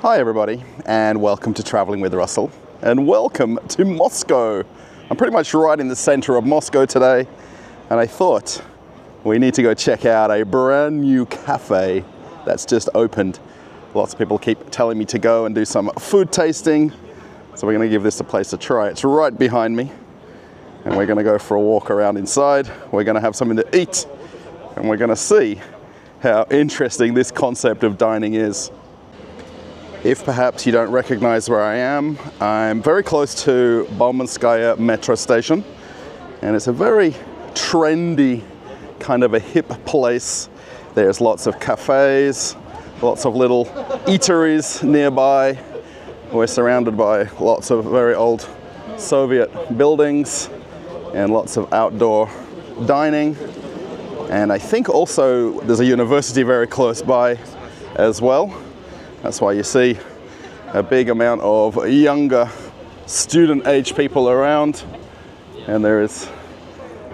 Hi everybody, and welcome to Traveling with Russell, and welcome to Moscow. I'm pretty much right in the center of Moscow today, and I thought we need to go check out a brand new cafe that's just opened. Lots of people keep telling me to go and do some food tasting, so we're going to give this a place to try. It's right behind me, and we're going to go for a walk around inside. We're going to have something to eat, and we're going to see how interesting this concept of dining is. If perhaps you don't recognize where I am, I'm very close to Baumanskaya metro station, and it's a very trendy, kind of a hip place. There's lots of cafes, lots of little eateries nearby. We're surrounded by lots of very old Soviet buildings and lots of outdoor dining. And I think also there's a university very close by as well. That's why you see a big amount of younger student-age people around, and there is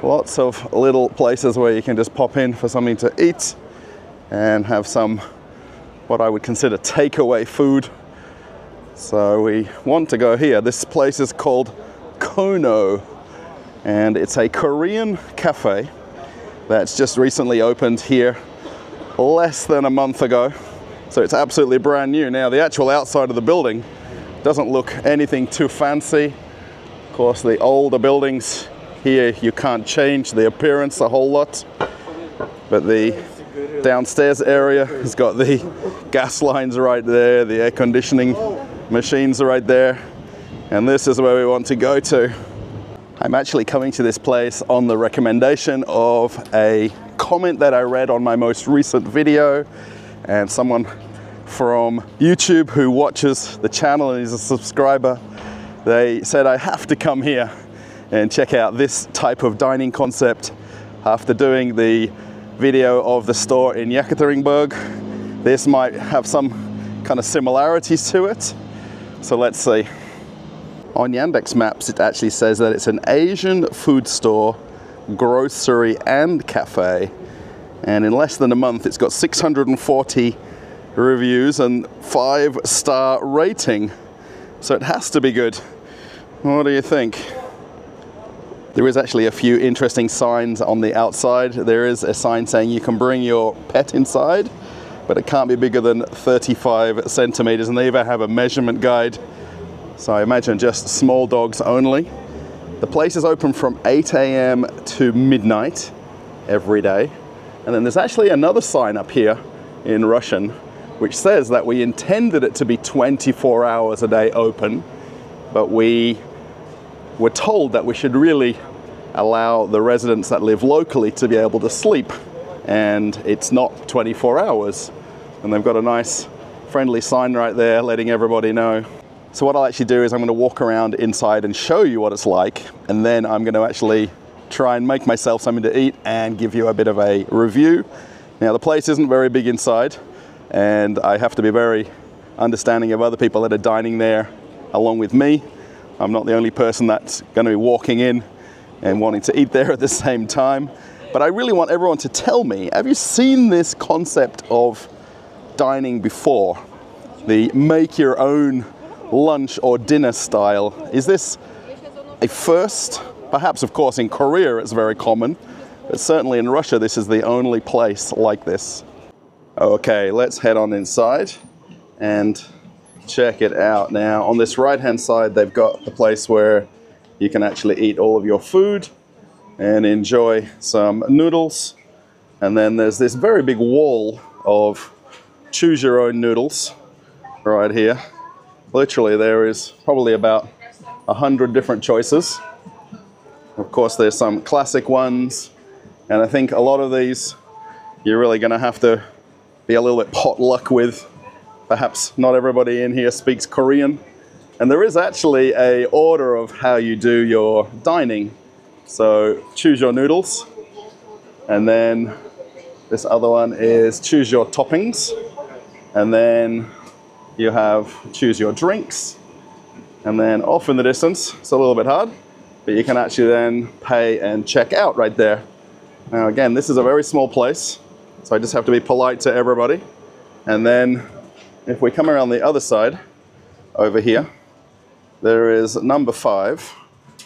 lots of little places where you can just pop in for something to eat and have some what I would consider takeaway food. So we want to go here. This place is called Kono, and it's a Korean cafe that's just recently opened here less than a month ago. So it's absolutely brand new. Now the actual outside of the building doesn't look anything too fancy. Of course, the older buildings here, you can't change the appearance a whole lot. But the downstairs area has got the gas lines right there, the air conditioning machines are right there. And this is where we want to go to. I'm actually coming to this place on the recommendation of a comment that I read on my most recent video. And someone from YouTube who watches the channel and is a subscriber, they said I have to come here and check out this type of dining concept after doing the video of the store in Yekaterinburg. This might have some kind of similarities to it. So let's see. On Yandex Maps, it actually says that it's an Asian food store, grocery and cafe. And in less than a month, it's got 640 reviews and 5-star rating. So it has to be good. What do you think? There is actually a few interesting signs on the outside. There is a sign saying you can bring your pet inside, but it can't be bigger than 35 centimeters. And they even have a measurement guide. So I imagine just small dogs only. The place is open from 8 a.m. to midnight every day. And then there's actually another sign up here in Russian which says that we intended it to be 24 hours a day open, but we were told that we should really allow the residents that live locally to be able to sleep, and it's not 24 hours. And they've got a nice friendly sign right there letting everybody know. So what I'll actually do is I'm going to walk around inside and show you what it's like, and then I'm going to actually try and make myself something to eat and give you a bit of a review. Now the place isn't very big inside, and I have to be very understanding of other people that are dining there along with me. I'm not the only person that's going to be walking in and wanting to eat there at the same time. But I really want everyone to tell me, have you seen this concept of dining before? The make your own lunch or dinner style. Is this a first? Perhaps, of course, in Korea it's very common, but certainly in Russia this is the only place like this. Okay, let's head on inside and check it out. Now, on this right-hand side, they've got the place where you can actually eat all of your food and enjoy some noodles. And then there's this very big wall of choose your own noodles right here. Literally, there is probably about 100 different choices. Of course, there's some classic ones, and I think a lot of these you're really going to have to be a little bit potluck with. Perhaps not everybody in here speaks Korean, and there is actually a order of how you do your dining. So choose your noodles, and then this other one is choose your toppings, and then you have choose your drinks, and then off in the distance, it's a little bit hard, but you can actually then pay and check out right there. Now again, this is a very small place, so I just have to be polite to everybody. And then if we come around the other side, over here, there is number 5,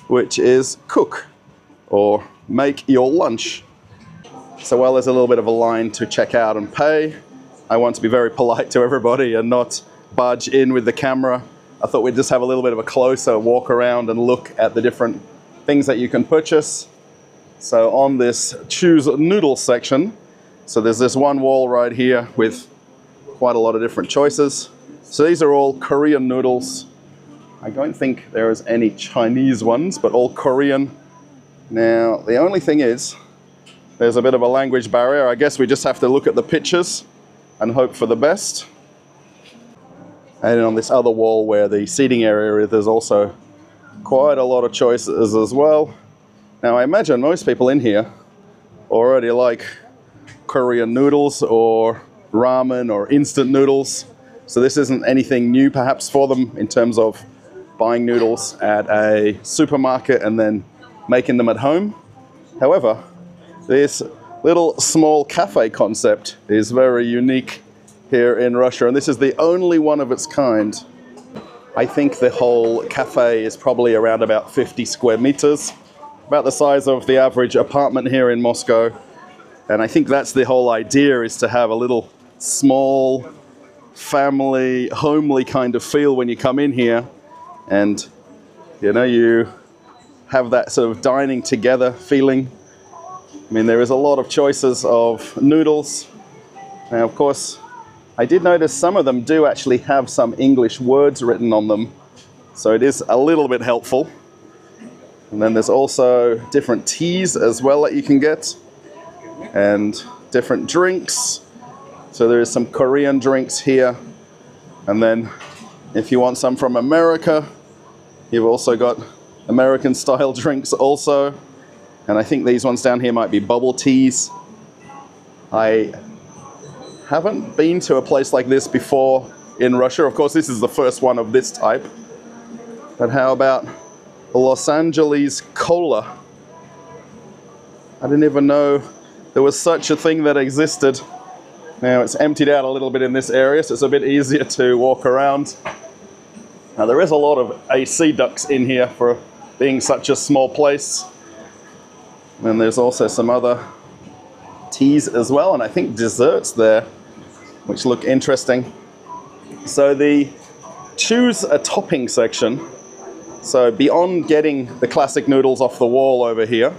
which is cook, or make your lunch. So while there's a little bit of a line to check out and pay, I want to be very polite to everybody and not barge in with the camera. I thought we'd just have a little bit of a closer walk around and look at the different things that you can purchase. So on this choose noodles section, so there's this one wall right here with quite a lot of different choices. So these are all Korean noodles. I don't think there is any Chinese ones, but all Korean. Now, the only thing is, there's a bit of a language barrier. I guess we just have to look at the pictures and hope for the best. And on this other wall where the seating area is, there's also quite a lot of choices as well. Now, I imagine most people in here already like Korean noodles or ramen or instant noodles. So this isn't anything new perhaps for them in terms of buying noodles at a supermarket and then making them at home. However, this little small cafe concept is very unique here in Russia, and this is the only one of its kind. I think the whole cafe is probably around about 50 square meters, about the size of the average apartment here in Moscow. And I think that's the whole idea, is to have a little small, family, homely kind of feel when you come in here. And, you know, you have that sort of dining together feeling. I mean, there is a lot of choices of noodles. Now, of course, I did notice some of them do actually have some English words written on them, so it is a little bit helpful. And then there's also different teas as well that you can get, and different drinks. So there is some Korean drinks here, and then if you want some from America, you've also got American style drinks also. And I think these ones down here might be bubble teas. I haven't been to a place like this before in Russia. Of course, this is the first one of this type. But how about Los Angeles Cola? I didn't even know there was such a thing that existed. Now it's emptied out a little bit in this area, so it's a bit easier to walk around. Now there is a lot of AC ducts in here for being such a small place. And there's also some other teas as well, and I think desserts there, which look interesting. So the choose a topping section, so beyond getting the classic noodles off the wall over here,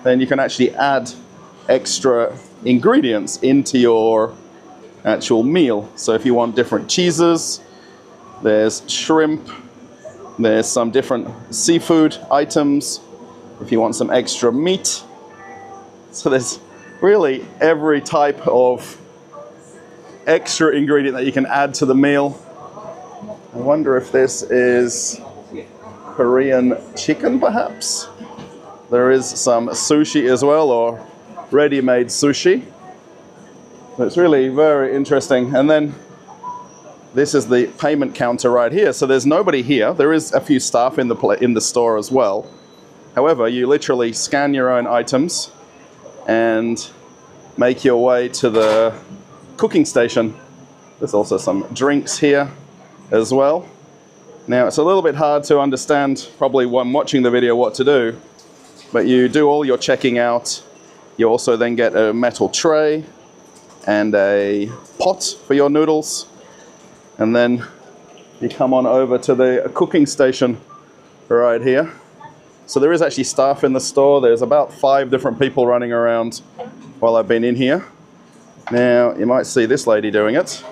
then you can actually add extra ingredients into your actual meal. So if you want different cheeses, there's shrimp, there's some different seafood items, if you want some extra meat. So there's really every type of extra ingredient that you can add to the meal. I wonder if this is Korean chicken, perhaps? There is some sushi as well, or ready-made sushi. So it's really very interesting. And then this is the payment counter right here. So there's nobody here. There is a few staff in the store as well. However, you literally scan your own items and make your way to the cooking station. There's also some drinks here as well. Now, it's a little bit hard to understand, probably when watching the video, what to do, but you do all your checking out. You also then get a metal tray and a pot for your noodles. And then you come on over to the cooking station right here. So there is actually staff in the store. There's about 5 different people running around while I've been in here. Now, you might see this lady doing it.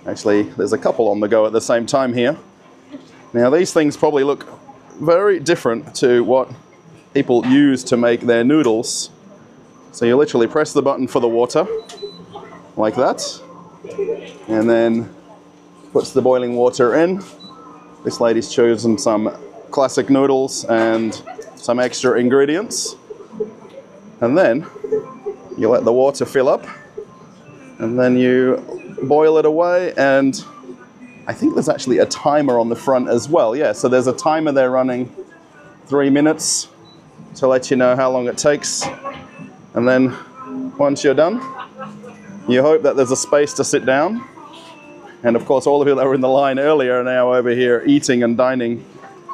Actually, there's a couple on the go at the same time here. Now, these things probably look very different to what people use to make their noodles. So you literally press the button for the water, like that, and then puts the boiling water in. This lady's chosen some classic noodles and some extra ingredients. And then you let the water fill up, and then you boil it away, and I think there's actually a timer on the front as well. Yeah, so there's a timer there running 3 minutes to let you know how long it takes. And then once you're done, you hope that there's a space to sit down. And of course, all of you that were in the line earlier are now over here eating and dining.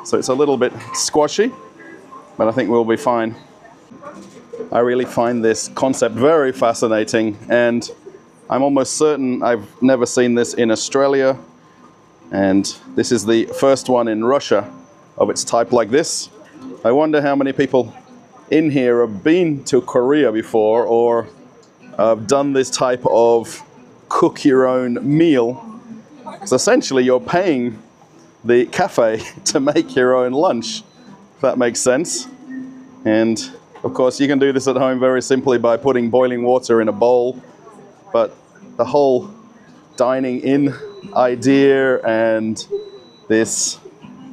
So it's a little bit squashy, but I think we'll be fine. I really find this concept very fascinating, and I'm almost certain I've never seen this in Australia. And this is the first one in Russia of its type like this. I wonder how many people in here have been to Korea before or have done this type of cook your own meal. So essentially you're paying the cafe to make your own lunch, if that makes sense. And of course you can do this at home very simply by putting boiling water in a bowl, but the whole dining in idea and this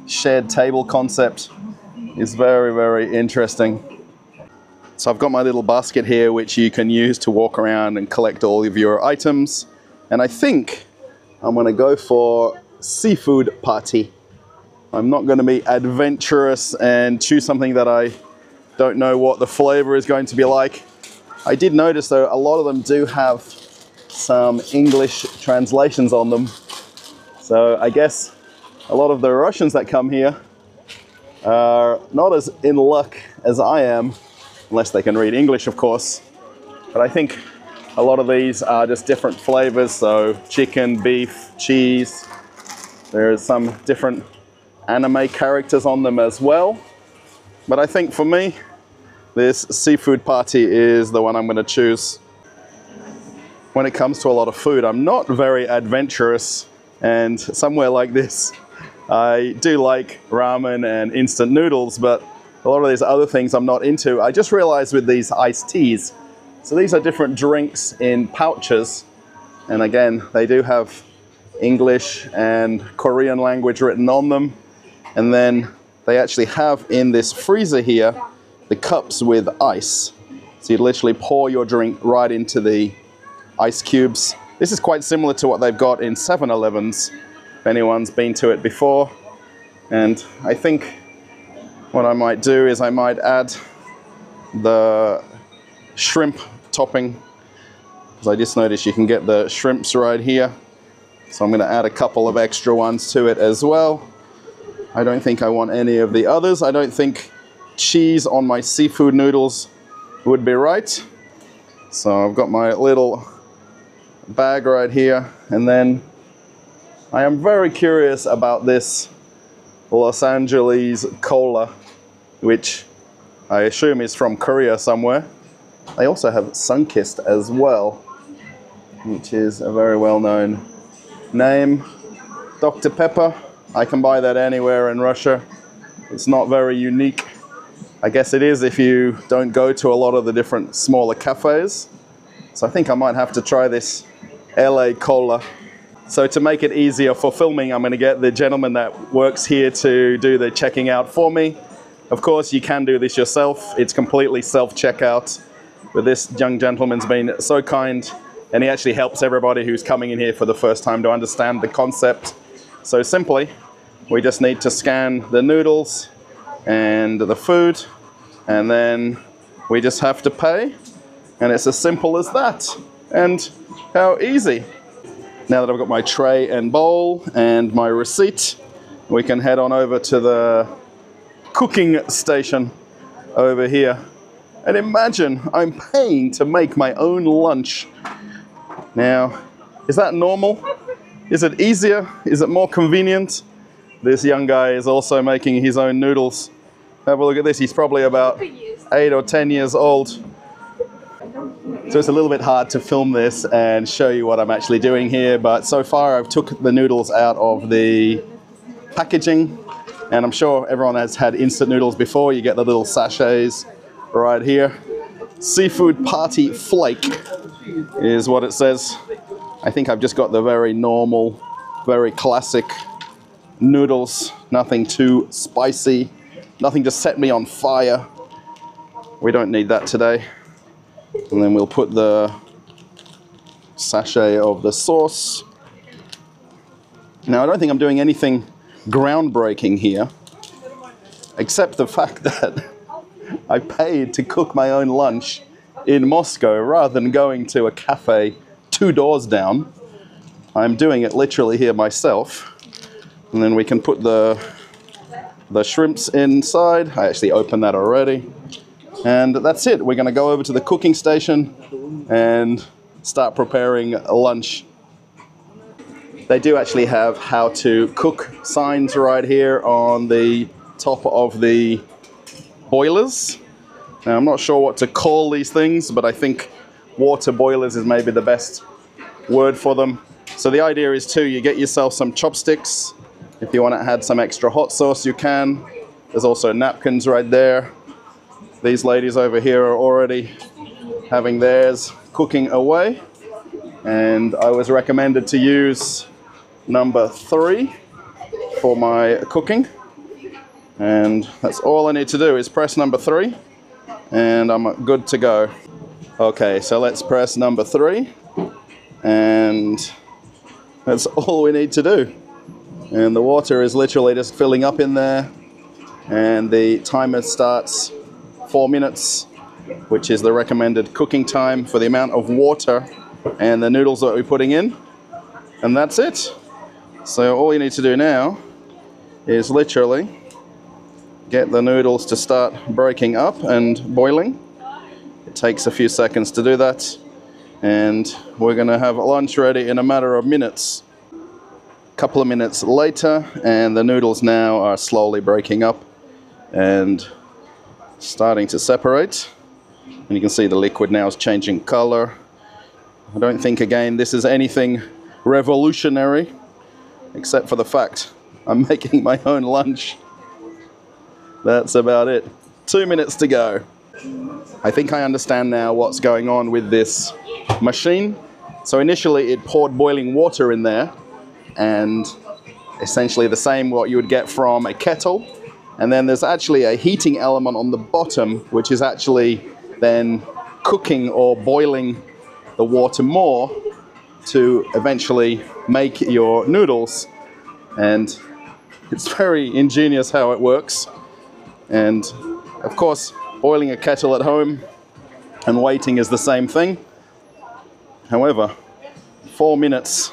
shared table concept is very, very interesting. So I've got my little basket here which you can use to walk around and collect all of your items, and I think I'm going to go for seafood party. I'm not going to be adventurous and choose something that I don't know what the flavor is going to be like. I did notice though a lot of them do have some English translations on them. So I guess a lot of the Russians that come here are not as in luck as I am, unless they can read English, of course. But I think a lot of these are just different flavors. So chicken, beef, cheese. There's some different anime characters on them as well. But I think for me, this seafood party is the one I'm going to choose. When it comes to a lot of food, I'm not very adventurous, and somewhere like this, I do like ramen and instant noodles, but a lot of these other things I'm not into. I just realized with these iced teas, so these are different drinks in pouches, and again, they do have English and Korean language written on them, and then they actually have in this freezer here the cups with ice. So you literally pour your drink right into the ice cubes. This is quite similar to what they've got in 7-Elevens, if anyone's been to it before. And I think what I might do is I might add the shrimp topping, because I just noticed you can get the shrimps right here. So I'm going to add a couple of extra ones to it as well. I don't think I want any of the others. I don't think cheese on my seafood noodles would be right. So I've got my little bag right here, and then I am very curious about this Los Angeles cola, which I assume is from Korea somewhere. They also have Sunkist as well, which is a very well-known name. Dr. Pepper, I can buy that anywhere in Russia. It's not very unique. I guess it is if you don't go to a lot of the different smaller cafes. So I think I might have to try this LA Cola. So to make it easier for filming, I'm going to get the gentleman that works here to do the checking out for me. Of course, you can do this yourself. It's completely self-checkout. But this young gentleman's been so kind, and he actually helps everybody who's coming in here for the first time to understand the concept. So simply, we just need to scan the noodles and the food, and then we just have to pay. And it's as simple as that. And how easy. Now that I've got my tray and bowl and my receipt, we can head on over to the cooking station over here. And imagine I'm paying to make my own lunch. Now, is that normal? Is it easier? Is it more convenient? This young guy is also making his own noodles. Have a look at this. He's probably about 8 or 10 years old. So it's a little bit hard to film this and show you what I'm actually doing here, but so far I've took the noodles out of the packaging, and I'm sure everyone has had instant noodles before. You get the little sachets right here. Seafood Party Flake is what it says. I think I've just got the very normal, very classic noodles, nothing too spicy, nothing to set me on fire. We don't need that today. And then we'll put the sachet of the sauce. Now, I don't think I'm doing anything groundbreaking here, except the fact that I paid to cook my own lunch in Moscow rather than going to a cafe 2 doors down. I'm doing it literally here myself. And then we can put the shrimps inside. I actually opened that already. And that's it. We're going to go over to the cooking station and start preparing lunch. They do actually have how to cook signs right here on the top of the boilers. Now, I'm not sure what to call these things, but I think water boilers is maybe the best word for them. So the idea is you get yourself some chopsticks. If you want to add some extra hot sauce, you can. There's also napkins right there. These ladies over here are already having theirs cooking away. And I was recommended to use number 3 for my cooking. And that's all I need to do is press number 3 and I'm good to go. Okay, so let's press number 3 and that's all we need to do. And the water is literally just filling up in there and the timer starts 4 minutes, which is the recommended cooking time for the amount of water and the noodles that we're putting in. And that's it. So all you need to do now is literally get the noodles to start breaking up and boiling. It takes a few seconds to do that. And we're going to have lunch ready in a matter of minutes. A couple of minutes later, and the noodles now are slowly breaking up and starting to separate. And you can see the liquid now is changing color. I don't think, again, this is anything revolutionary, except for the fact I'm making my own lunch. That's about it. 2 minutes to go. I think I understand now what's going on with this machine. So initially it poured boiling water in there, and essentially the same what you would get from a kettle. And then there's actually a heating element on the bottom, which is actually then cooking or boiling the water more to eventually make your noodles. And it's very ingenious how it works. And of course, boiling a kettle at home and waiting is the same thing. However, 4 minutes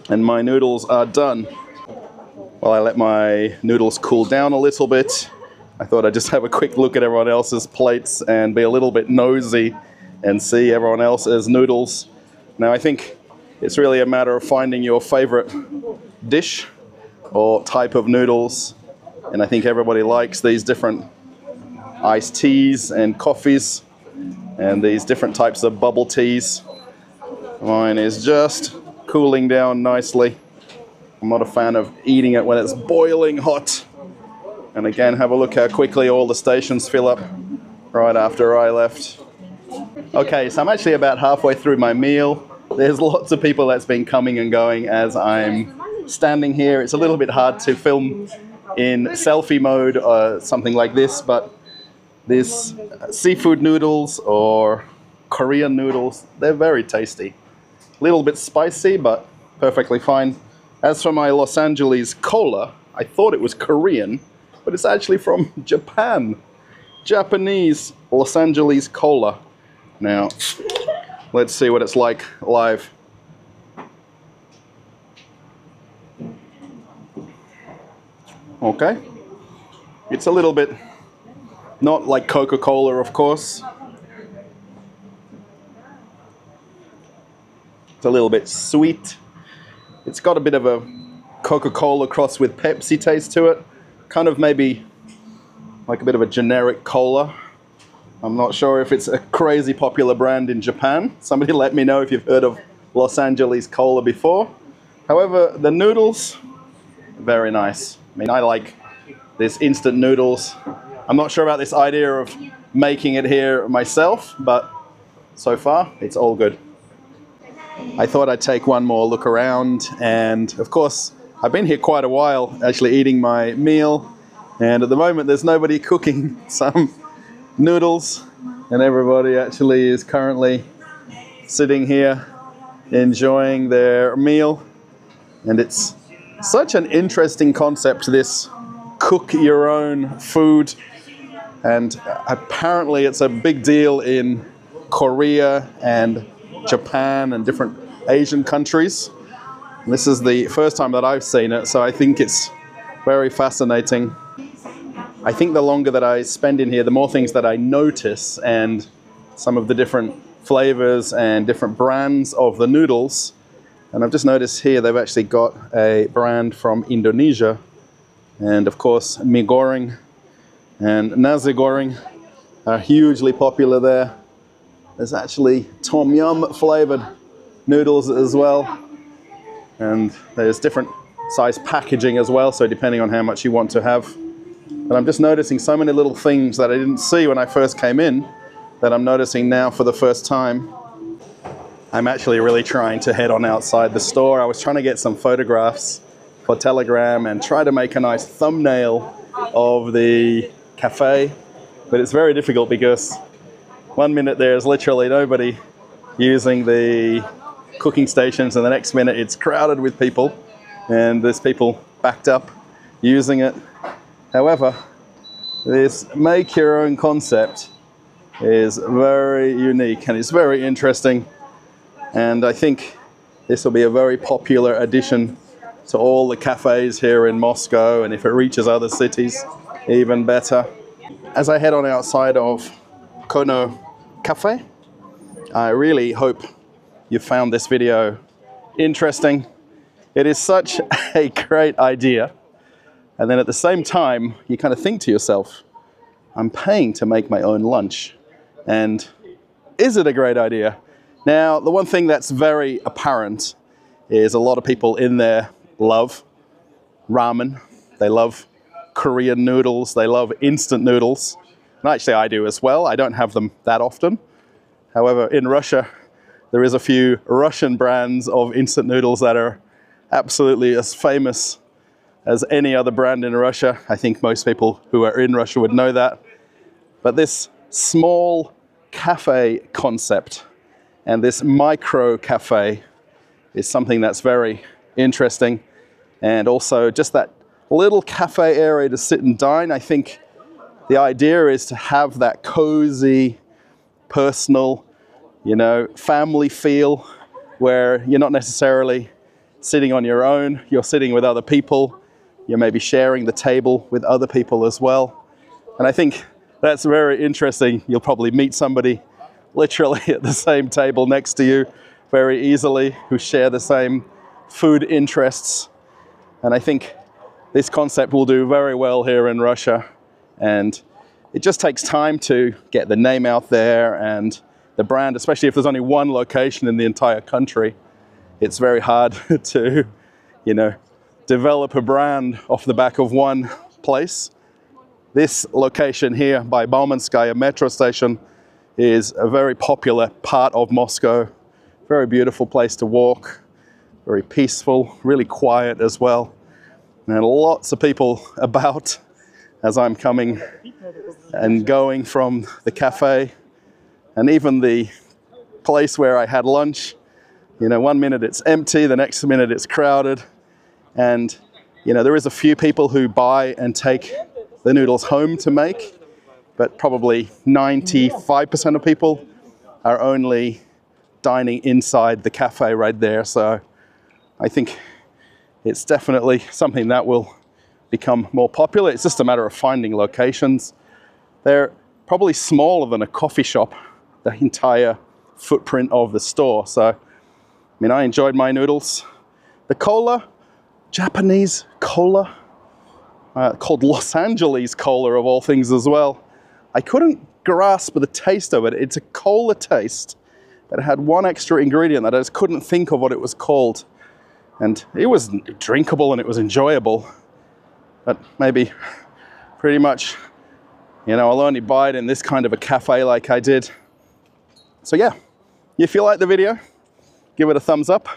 and my noodles are done. While I let my noodles cool down a little bit, I thought I'd just have a quick look at everyone else's plates and be a little bit nosy and see everyone else's noodles. Now I think it's really a matter of finding your favorite dish or type of noodles. And I think everybody likes these different iced teas and coffees and these different types of bubble teas. Mine is just cooling down nicely. I'm not a fan of eating it when it's boiling hot. And again, have a look how quickly all the stations fill up right after I left. Okay, so I'm actually about halfway through my meal. There's lots of people that's been coming and going as I'm standing here. It's a little bit hard to film in selfie mode or something like this, but these seafood noodles or Korean noodles, they're very tasty. A little bit spicy, but perfectly fine. As for my Los Angeles cola, I thought it was Korean, but it's actually from Japan. Japanese Los Angeles cola. Now, let's see what it's like live. Okay. It's a little bit, not like Coca-Cola, of course. It's a little bit sweet. It's got a bit of a Coca-Cola crossed with Pepsi taste to it. Kind of maybe like a bit of a generic cola. I'm not sure if it's a crazy popular brand in Japan. Somebody let me know if you've heard of Los Angeles cola before. However, the noodles, very nice. I mean, I like this instant noodles. I'm not sure about this idea of making it here myself, but so far, it's all good. I thought I'd take one more look around, and of course, I've been here quite a while, actually eating my meal, and at the moment there's nobody cooking some noodles, and everybody actually is currently sitting here enjoying their meal. And it's such an interesting concept, this cook your own food, and apparently it's a big deal in Korea and Japan and different Asian countries. This is the first time that I've seen it, so I think it's very fascinating. I think the longer that I spend in here, the more things that I notice, and some of the different flavors and different brands of the noodles. And I've just noticed here they've actually got a brand from Indonesia, and of course mie goreng and nasi goreng are hugely popular there. There's actually tom yum flavored noodles as well, and there's different size packaging as well, so depending on how much you want to have. But I'm just noticing so many little things that I didn't see when I first came in that I'm noticing now for the first time. I'm actually really trying to head on outside the store. I was trying to get some photographs for Telegram and try to make a nice thumbnail of the cafe, but it's very difficult because one minute there's literally nobody using the cooking stations, and the next minute it's crowded with people and there's people backed up using it. However, this make your own concept is very unique and it's very interesting, and I think this will be a very popular addition to all the cafes here in Moscow, and if it reaches other cities, even better. As I head on outside of Kono Cafe, I really hope you found this video interesting. It is such a great idea, and then at the same time you kind of think to yourself, I'm paying to make my own lunch, and is it a great idea? Now, the one thing that's very apparent is a lot of people in there love ramen, they love Korean noodles, they love instant noodles, and actually I do as well. I don't have them that often. However, in Russia there is a few Russian brands of instant noodles that are absolutely as famous as any other brand in Russia. I think most people who are in Russia would know that. But this small cafe concept and this micro cafe is something that's very interesting. And also just that little cafe area to sit and dine. I think the idea is to have that cozy, personal, family feel where you're not necessarily sitting on your own, you're sitting with other people, you're maybe sharing the table with other people as well. And I think that's very interesting. You'll probably meet somebody literally at the same table next to you very easily who share the same food interests. And I think this concept will do very well here in Russia. And it just takes time to get the name out there and the brand, especially if there's only one location in the entire country. It's very hard to, develop a brand off the back of one place. This location here by Baumanskaya metro station is a very popular part of Moscow. Very beautiful place to walk, very peaceful, really quiet as well. And lots of people about as I'm coming and going from the cafe, and even the place where I had lunch. One minute it's empty, the next minute it's crowded. And, there is a few people who buy and take the noodles home to make, but probably 95% of people are only dining inside the cafe right there. So I think it's definitely something that will become more popular. It's just a matter of finding locations. They're probably smaller than a coffee shop, the entire footprint of the store. So, I enjoyed my noodles. The cola, Japanese cola, called Los Angeles cola of all things as well. I couldn't grasp the taste of it. It's a cola taste, but it had one extra ingredient that I just couldn't think of what it was called. And it was drinkable and it was enjoyable, but maybe pretty much, I'll only buy it in this kind of a cafe like I did. So yeah, if you like the video, give it a thumbs up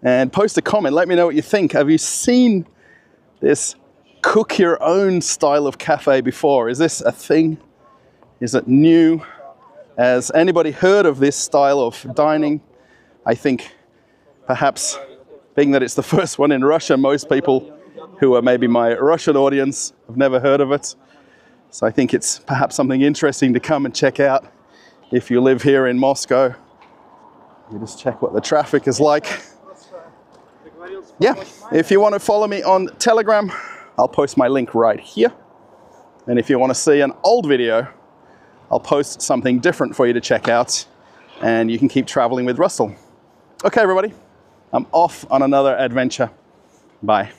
and post a comment. Let me know what you think. Have you seen this cook your own style of cafe before? Is this a thing? Is it new? Has anybody heard of this style of dining? I think perhaps being that it's the first one in Russia, most people who are maybe my Russian audience have never heard of it. So I think it's perhaps something interesting to come and check out if you live here in Moscow. You just check what the traffic is like. yeah, if you want to follow me on Telegram, I'll post my link right here. And if you want to see an old video, I'll post something different for you to check out, and you can keep traveling with Russell. Okay, everybody, I'm off on another adventure. Bye.